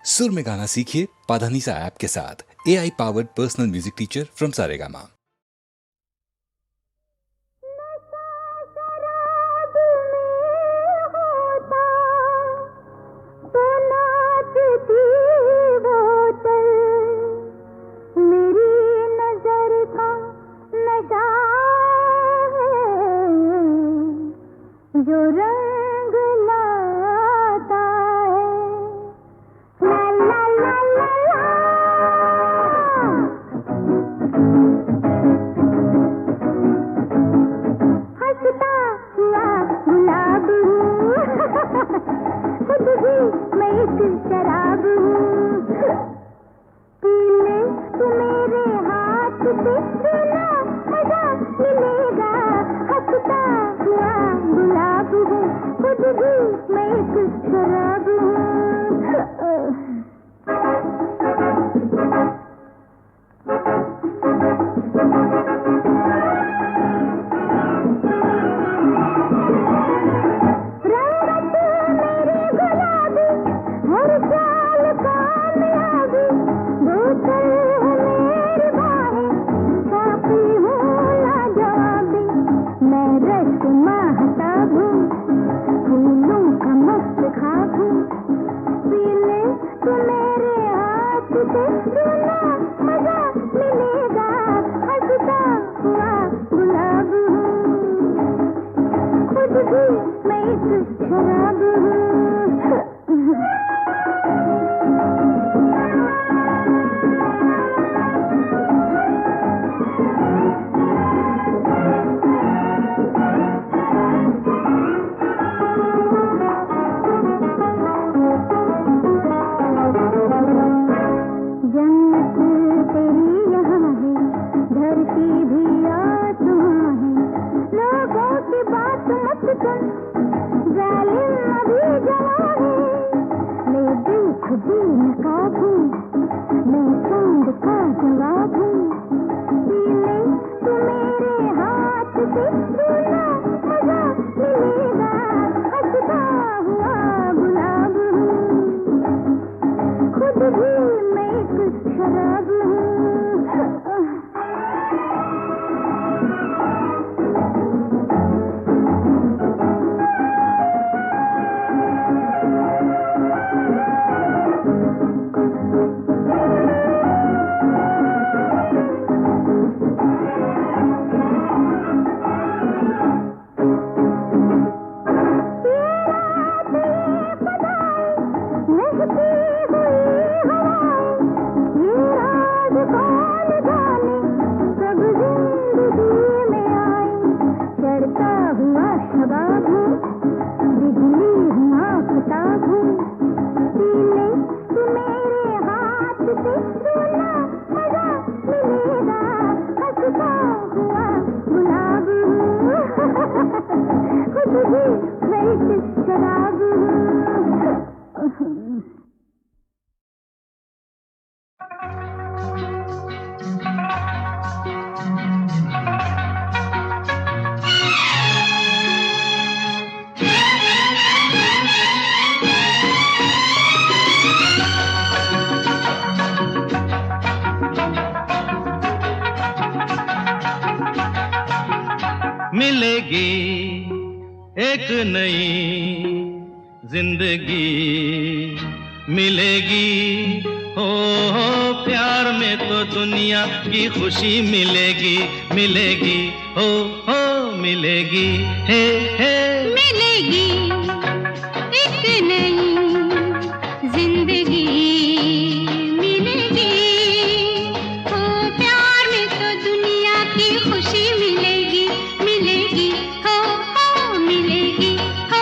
सुर में गाना सीखिए पाधानीसा ऐप के साथ। AI powered personal music teacher from Saregama. जो रंग लाता है ला ला ला ला ला। हंसता हुआ गुलाब हूँ खुद भी मैं एक शराब हूँ। पी ले तू मेरे हाथ से सुना मजा मिलेगा। हंसता हुआ गुलाब हूँ खुद भी मैं एक शराब हूँ। रंगत मेरी गुलाबी हर चाल कामयाबी। बोतल है मेरी बाहें साथी हूँ लाजवाबी। मैं रश्क महताब हूँ फूलों का मस्त खाब हूँ। पी ले तू मेरे हाथ से सुना मजा मिलेगा। हंसता हुआ गुलाब हूँ खुद भी मैं एक शराब हूँ। जन्नत तेरी यहाँ है धरती भी आसमां है। लोगों की बात मत सुन जालिम अभी जवान है। मैं बेखुदी नकाब हूँ मैं चांद का जवाब हूँ। पी ले तू मेरे हाथ से सुना मजा मिलेगा। हंसता हुआ गुलाब हूँ खुद भी मैं एक शराब हूँ। मिलेगी एक नई जिंदगी मिलेगी। हो प्यार में तो दुनिया की खुशी मिलेगी मिलेगी। हो मिलेगी हे मिलेगी एक नई जिंदगी मिलेगी। ओ प्यार में तो दुनिया की खुशी मिलेगी मिलेगी। हो मिलेगी हो।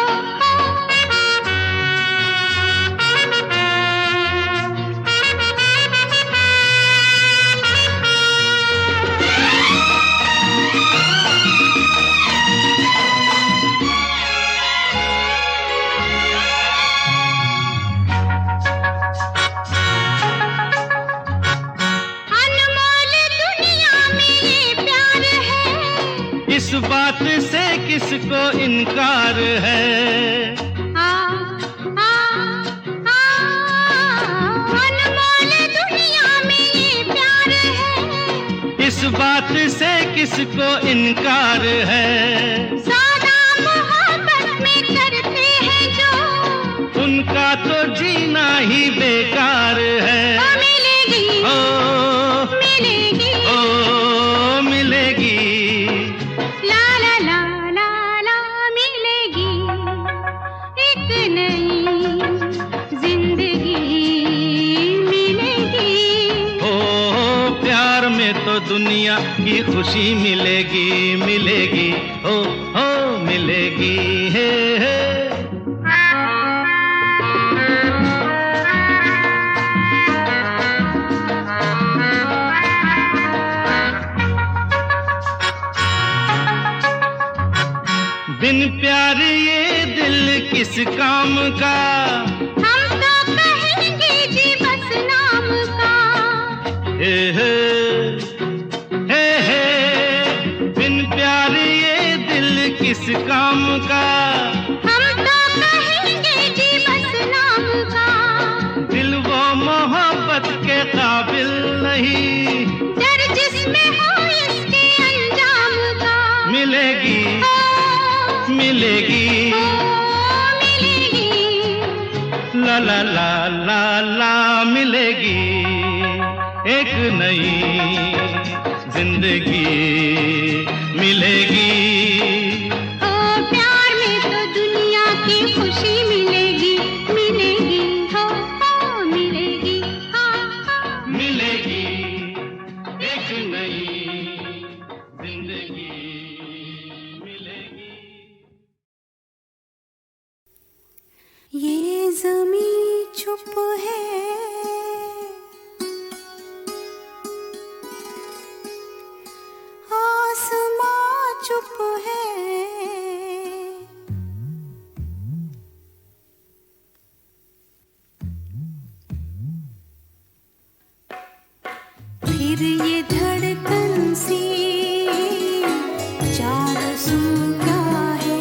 इस बात से किसको इनकार है। आ, आ, आ, किसको इनकार है। सौदा मोहब्बत में करते हैं जो, उनका तो जीना ही बेकार है। मिलेगी, मिलेगी, ओ मिलेगी, ला ला ला ला ला मिलेगी एक नई जिंदगी मिलेगी। ओ प्यार में तो दुनिया की खुशी मिलेगी, मिलेगी, ओ मिलेगी, हे। बिन प्यार ये दिल किस काम का, हम तो कहेंगे जी बस नाम का। हे हे हे, बिन प्यार ये दिल किस काम का, हम तो कहेंगे जी बस नाम का। दिल वो मोहब्बत के काबिल नहीं, डर जिसमें हो इसके अंजाम का। मिलेगी, मिलेगी, मिलेगी, ला ला ला ला ला मिलेगी एक नई जिंदगी मिलेगी। ओ प्यार में तो दुनिया की खुशी मिलेगी, मिलेगी, हो मिलेगी, हाँ मिलेगी एक नई जिंदगी मिलेगी। ये ज़मीं चुप है, आसमां चुप है, फिर ये धड़कन सी चार सू क्या है।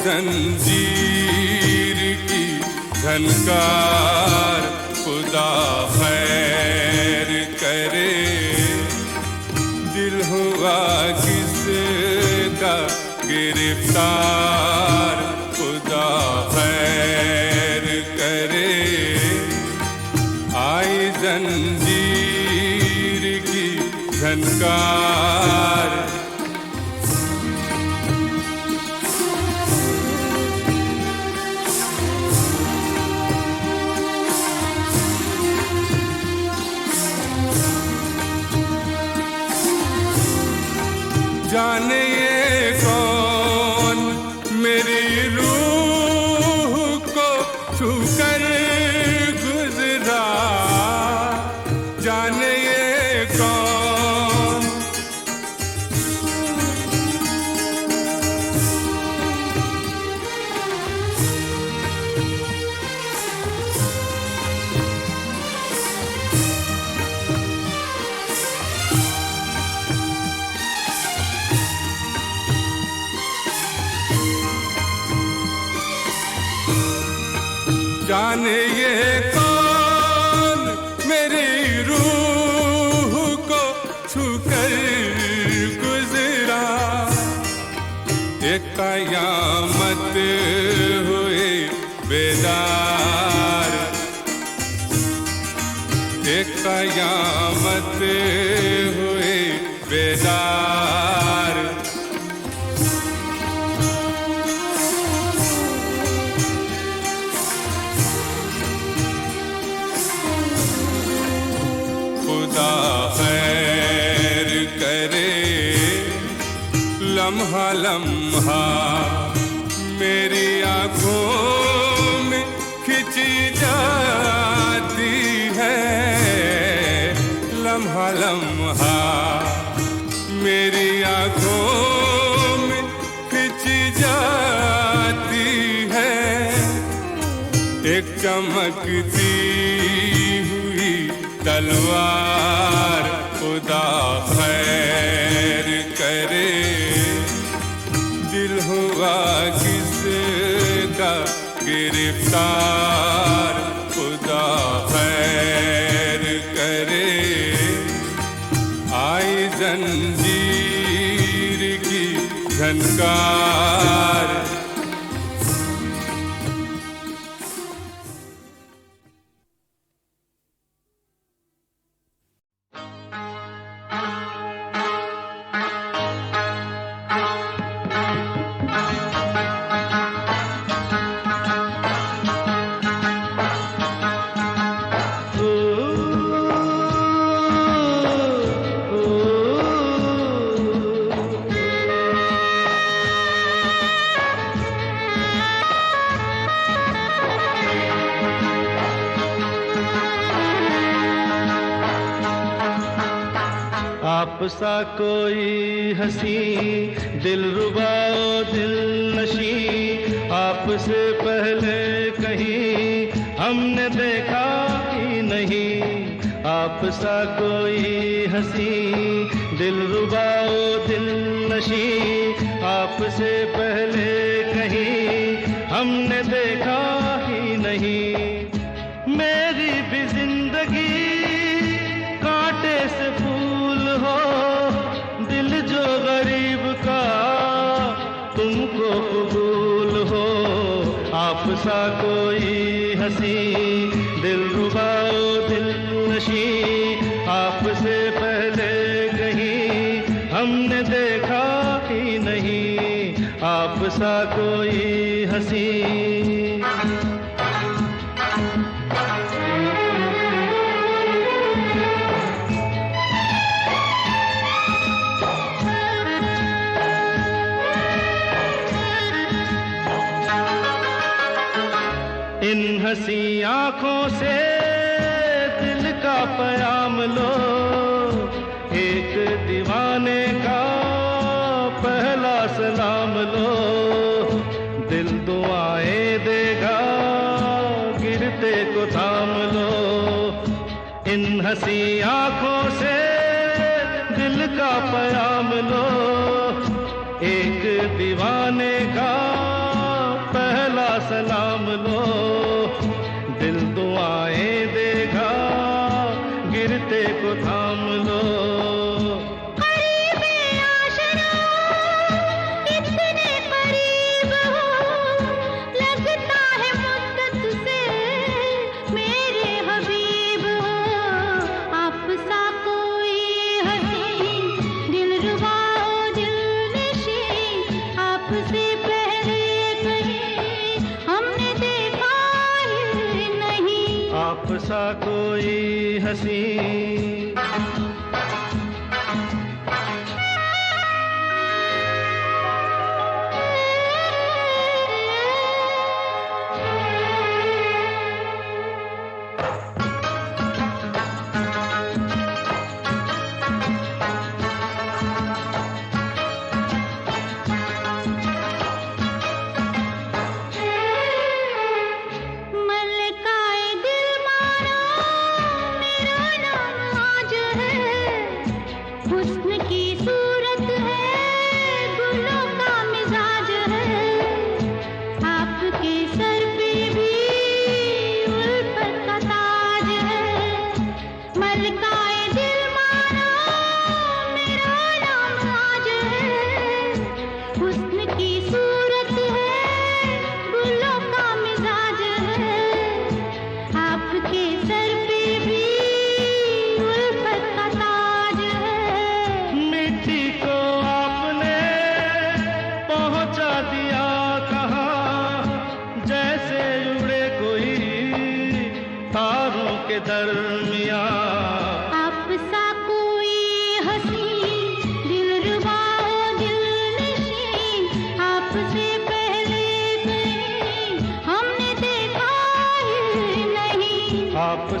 जंजीर की झनकार, खुदा खैर करे। दिल हुआ किसका गिरफ्तार, खुदा खैर करे। आई जंजीर की झनकार, जाने ये कौन मेरी रूह को छूकर गुजरा, जाने ये कौन। जाने ये कौन मेरी रूह को छूकर गुजरा, ये कयामत हुई बेदार, ये कयामत हुई बेदार। खुदा खैर करे लम्हा लम्हा मेरी आँखों में खिंची जाती है, लम्हा लम्हा मेरी आँखों में खिंची जाती है। एक चमकती हुई तलवार, खुदा खैर करे दिल हुआ किसका गिरफ्तार, खुदा खैर करे आई जंजीर की झनकार। आप सा कोई हंसी दिलरुबा दिल नशी, आपसे पहले कहीं हमने देखा ही नहीं। आप सा कोई हंसी दिलरुबा दिल नशी, आपसे पहले कहीं हमने देखा ही नहीं। मेरी भी जिंदगी कांटे से फूल हो, दिल जो गरीब का तुमको कबूल हो। आप सा कोई हंसी दिलरुबा दिल नशी, आपसे पहले कहीं हमने देखा ही नहीं। आप सा कोई हंसी इन हंसी आँखों से दिल का प्याम लो, एक दीवाने का पहला सलाम लो। दिल दुआएं देगा गिरते को थाम लो। इन हंसी आँखों से दिल का प्याम लो, एक दीवाने का पहला सलाम लो। दिल दुआएं देगा गिरते को थाम लो। करीब आशना इतने करीब हो, लगता है मुद्दत से मेरे हबीब हो। आप सा कोई हंसी दिलरुबा दिल नशी, आपसे पहले कहीं हमने देखा ही नहीं। आप सा कोई हंसी मलकाए दिल मानो मेरा नाम आज है,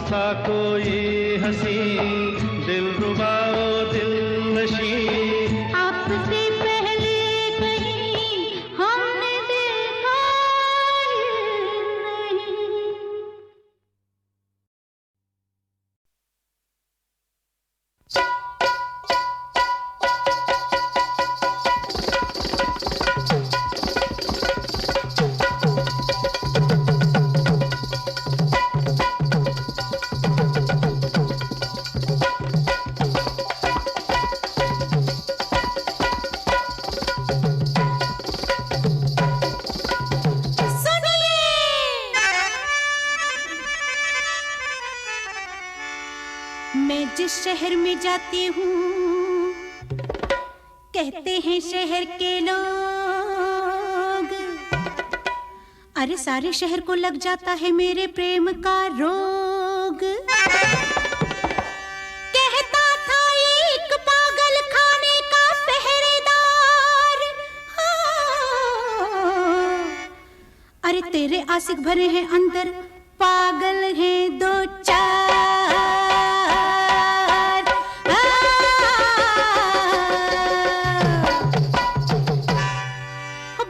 सा कोई हंसी दिलरुबा ओ दिलनशी आपसे पहले कहीं हमने देखा नहीं। मैं जिस शहर में जाती हूँ कहते हैं शहर के लोग, अरे सारे शहर को लग जाता है मेरे प्रेम का रोग। कहता था एक पागल खाने का पहरेदार, हाँ। अरे तेरे आशिक भरे हैं अंदर, पागल हैं दो चार।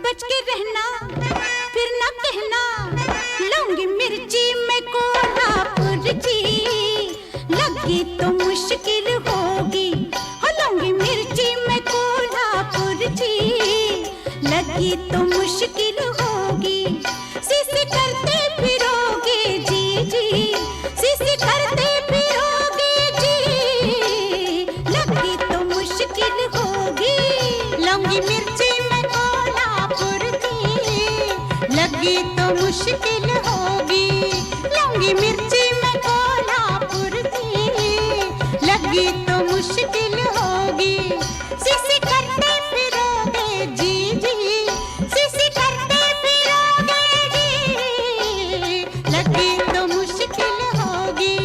बच के रहना फिर ना कहना, लूंगी मिर्ची मैं कोल्हापुर की, लगी तो मुश्किल होगी। हो लूंगी मिर्ची मैं कोल्हापुर की, लगी तो मुश्किल होगी। सीसी करते फिरोगे जी जी, सीसी करते फिरोगे जी, लगी तो मुश्किल होगी। लूंगी मिर्ची मैं कोल्हापुर की, लगी तो मुश्किल होगी। लूंगी मिर्ची मैं कोल्हापुर की, लगी तो मुश्किल होगी। सीसी करते फिरोगे जी जी, सीसी करते फिरोगे जी, लगी तो मुश्किल होगी।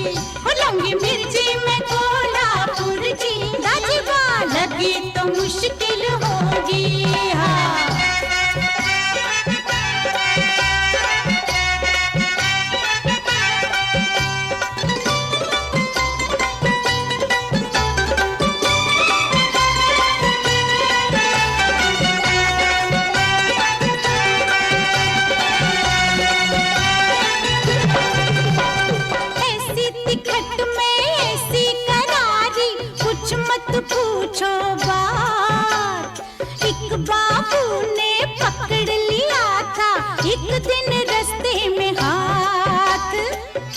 हो लूंगी मिर्ची मैं कोल्हापुर की, दाजीबा लगी तो मुश्किल होगी। हाँ ऐसी तिखट में ऐसी करारी, कुछ मत पूछो बात। एक बाबू ने पकड़ लिया था एक दिन रास्ते में हाथ।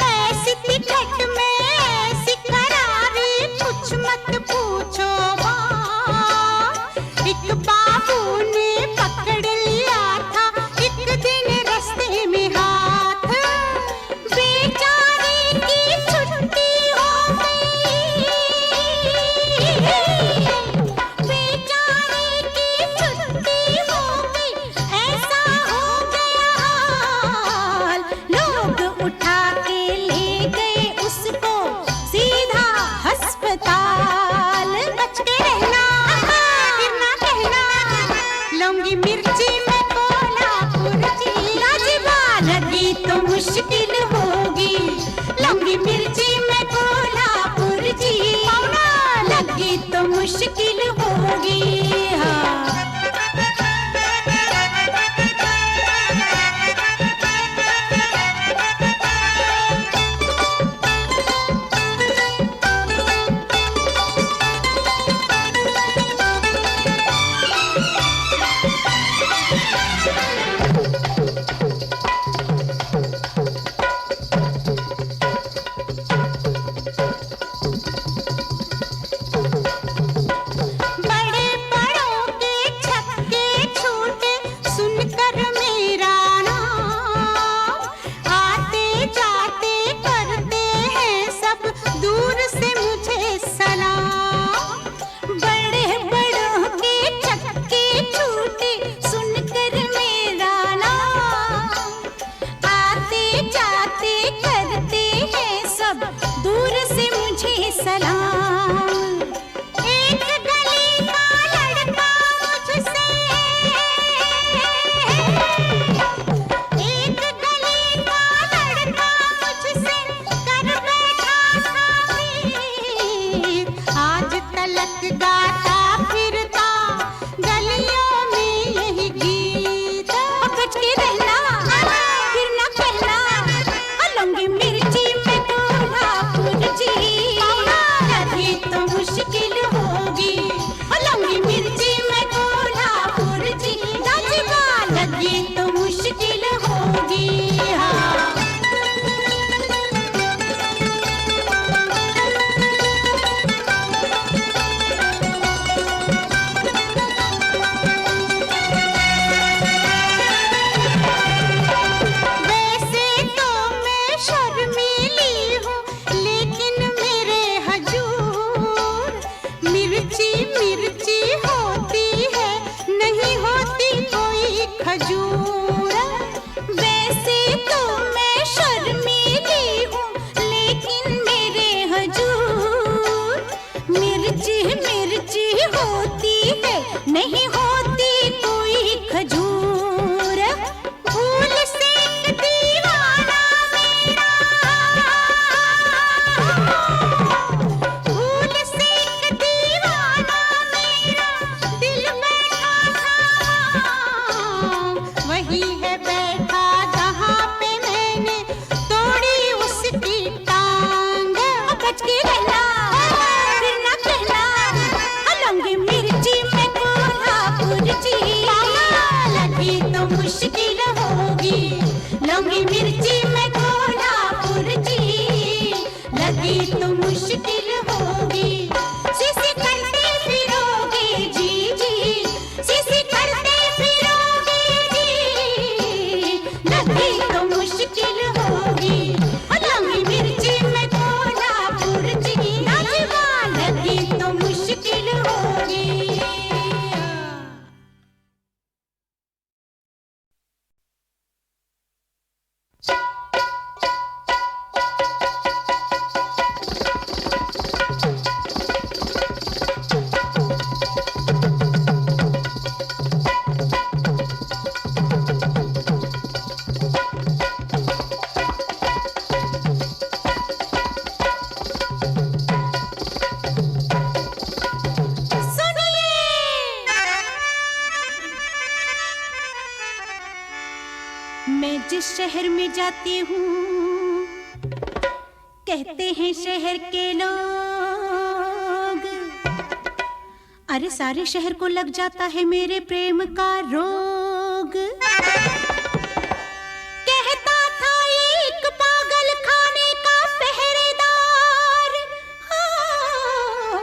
ऐसी तिखट में ऐसी करारी, कुछ मत पूछो बात। एक बाबू ने पकड़ लिया था एक दिन रास्ते में हाथ। बेचारे की छुट्टी हो गई, बेचारे की छुट्टी हो गई, ऐसा हो गया हाल। लोग उठा के ले गए उसको सीधा अस्पताल। बच के रहना फिर ना कहना, लूंगी मिर्ची मैं कोल्हापुर की, दाजीबा लगी तो मुश्किल होगी। लूंगी मिर्ची मैं कोल्हापुर की, लगी तो मुश्किल होगी। हाँ बड़े बड़ों के छक्के छूटे सुनकर मेरा नाम, आते जाते करते हैं सब दूर से मुझे सलाम। बड़े बड़ों के छक्के छूटे सुनकर मेरा नाम, आते जाते करते हैं सब दूर से मुझे सलाम। एक गली का लड़का मुझसे, एक गली का लड़का मुझसे कर बैठा नहीं होती कोई खजूर, फूल से एक दीवाना मेरा, फूल से एक दीवाना मेरा दिल बैठा था, वही है बैठा जहाँ पे मैंने तोड़ी उसकी टांग। बच के रहना फिर ना कहना, लौंगी मिर्ची में कोल्हापुर जी, लगी तो मुश्किल होगी। लौंगी मिर्ची में कोल्हापुर जी, लगी तो मुश्किल होगी। सिसी करते फिरोगे जी जी, सिसी करते फिरोगे जी, लगी तो मुश्किल होगी। लौंगी मिर्ची में कोल्हापुर जी, लगी तो मुश्किल होगी। मैं जिस शहर में जाती हूँ, कहते हैं शहर के लोग, अरे सारे शहर को लग जाता है मेरे प्रेम का रोग। कहता था एक पागल खाने का पहरेदार, हाँ,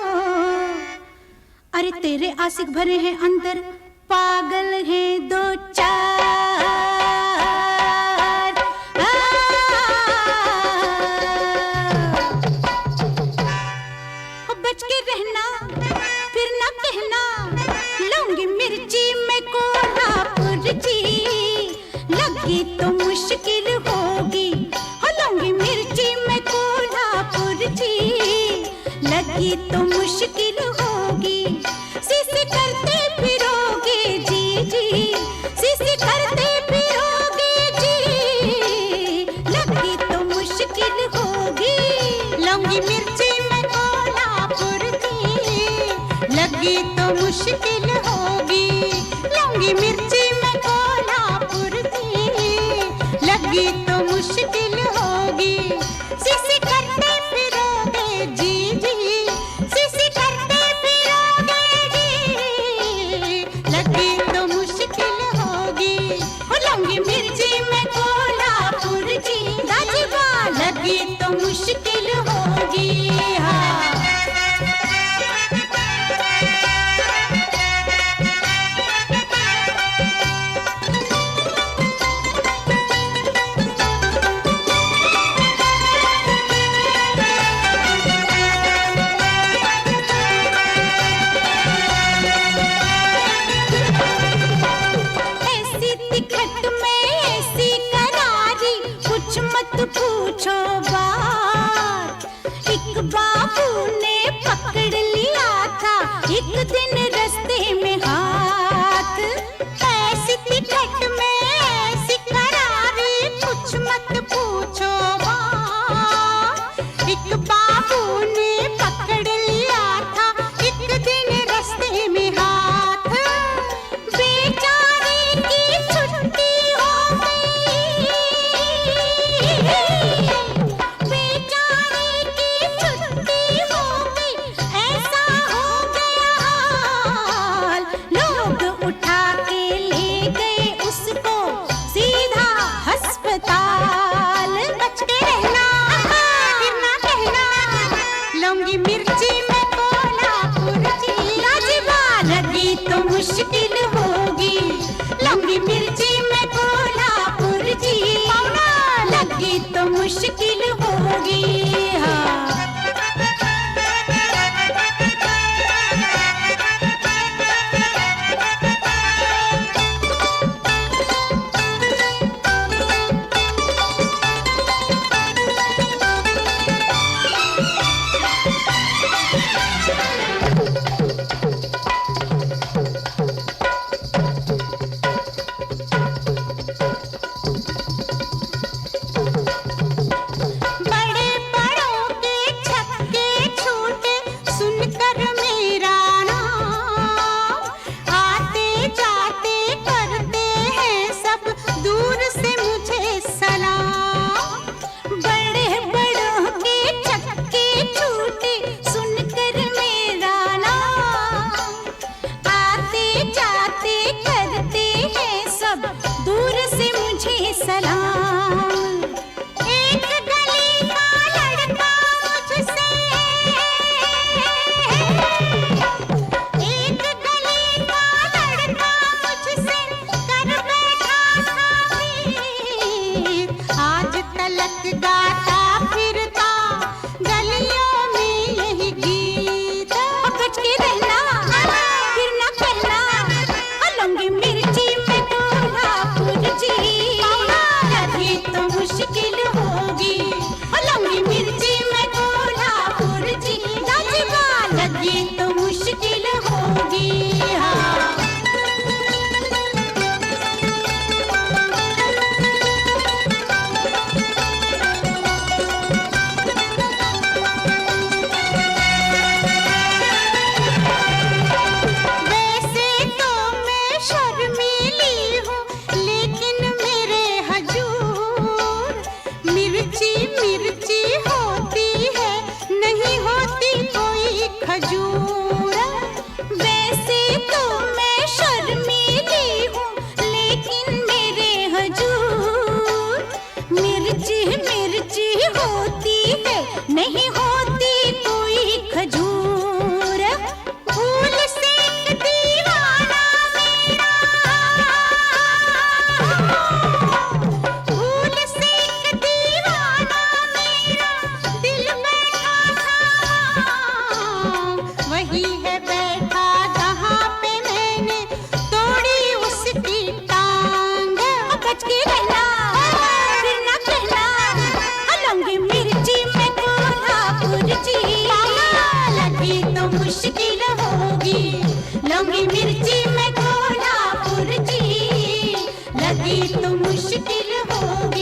अरे तेरे आशिक भरे हैं अंदर, पागल हैं दो चार। बच के रहना फिर ना कहना, लौंगी मिर्ची में कोल्हापुर जी, लगी तो मुश्किल होगी। लौंगी मिर्ची में कोल्हापुर जी, लगी तो मुश्किल होगी। सिसी करते फिरोगे जी जी, सिसी करते फिरोगे जी, लगी तो मुश्किल होगी। लौंगी मिर्ची में कोल्हापुर जी, लगी तो मुश्किल होगी। लौंगी मिर्ची में कोल्हापुर जी, लगी तो मुश्किल होगी। सिसी करते फिरोगे जी जी, सिसी करते फिरोगे जी, लगी तो मुश्किल होगी। लौंगी मिर्ची में कोल्हापुर जी, लगी तो मुश्किल होगी। हाँ। ऐसी तिखट में ऐसी करारी, कुछ मत पूछो बात। एक बाबू ने पकड़ लिया था एक दिन रास्ते में हाथ। ऐसी तिखट में ऐसी करारी, कुछ मत पूछो बात। एक बाबू ने पकड़ लिया था एक दिन रास्ते में हाथ। बेचारे की छुट्टी हो गई, बेचारे की छुट्टी हो गई, ऐसा हो गया हाल। लोग उठा के ले गए उसको सीधा अस्पताल। बच के रहना फिर ना कहना, लौंगी मिर्ची में कोल्हापुर जी, लगी तो मुश्किल होगी। लौंगी मिर्ची में कोल्हापुर जी, लगी तो मुश्किल होगी। हाँ। लगी तो मुश्किल होगी। हाँ खजूर, वैसे तो मैं शर्मीली हूँ लेकिन मेरे हजूर मिर्ची मिर्ची होती है, नहीं होती कोई खजूर। फूल से एक दीवाना मेरा, फूल से एक दीवाना मेरा दिल बैठा था, वही है बैठा जहाँ पे मैंने तोड़ी उसकी टांग। बच के रहना फिर ना कहना, लौंगी मिर्ची में कोल्हापुर जी, लगी तो मुश्किल होगी। लौंगी मिर्ची में कोल्हापुर जी, लगी तो मुश्किल होगी।